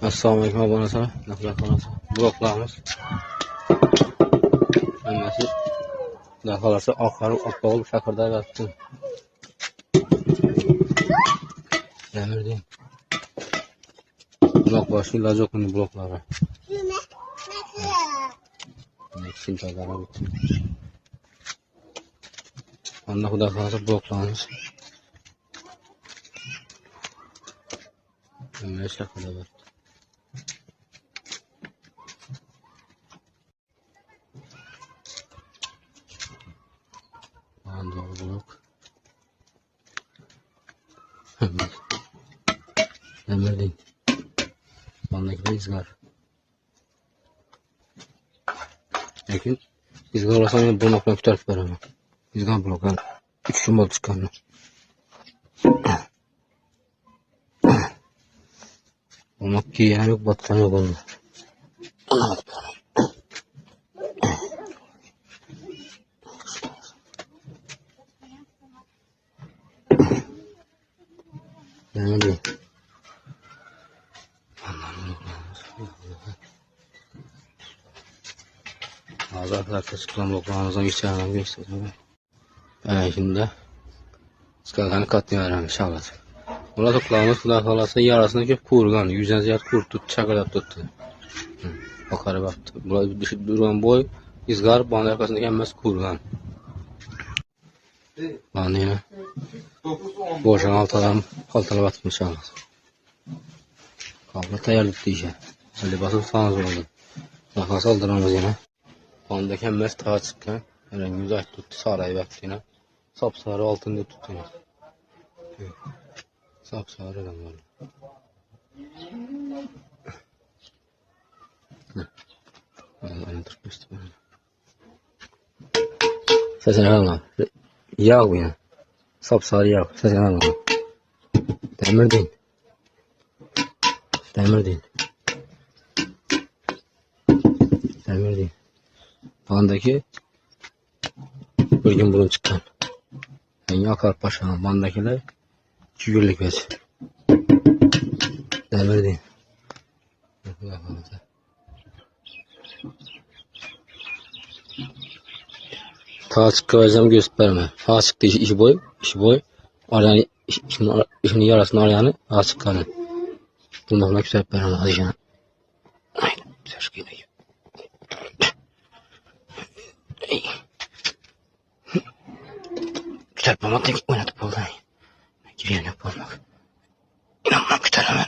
Assalamualaikum abonasilar. Bloklarimiz. Hammasi Xudo xolasa oqarib oppoq shakarda yotdi. Namirding. Blok boshi iloji yo'q uni bloklari. Neksin tadara bitti. Anda Xudo xolasa bloklarimiz. Hamma shakarda yotdi. Blok. Namirding. Bandaki izgar. Lekin izgar olsam bu blokdan ko'tarib beraman. Izgar bloklar 3 kun bo'lib chiqqan. Ama kiyene yok, battan yok onlar. Ne diyeyim? Ağzı arkadaşlar çıkan bloklarımızdan geçeceğim göstereyim. Şimdi sıkalarını katlayalım inşallah. Burada toplamamız Xudo xolasa yarasını köp kurgan, 100'den ziyad kurt tuttu, çakalab tuttu. Yukarı baktı. Burada düşüp duran boy, izgar bandı arkasındaki emmez kurgan. Bandı yine. Boşan altalar batmış inşallah. Kablo tayarlık diyeceğim. Hadi basıp sağınız oldu. Nakası aldıramız yine. Bandaki emmez tağa çıkken. Yani 100 ay tuttu, sarayı baktı yine. Sapsarı altında tuttu yine. Sapsarı adam var. Allah'ın tırpıştı böyle. Sesini alma. Yağ bu ya. Sapsarı yağ. Sesini alma. Demir değil. Demir değil. Demir değil. Bandaki bir gün burun çıkan. Yani yakar paşa. Bandakiler 2 günlük beş. Demir değil. Ta çıkacağım gösterme. Ta çıktı işi boy. Arayan işini yarasını arayanı ta çıkanı. Bundan gösterip vermem hadi canım. Haydi ses geliyor. Güzel bana tek oynatıp oldu. Gireyim yapalım. İnanmam bir taneme.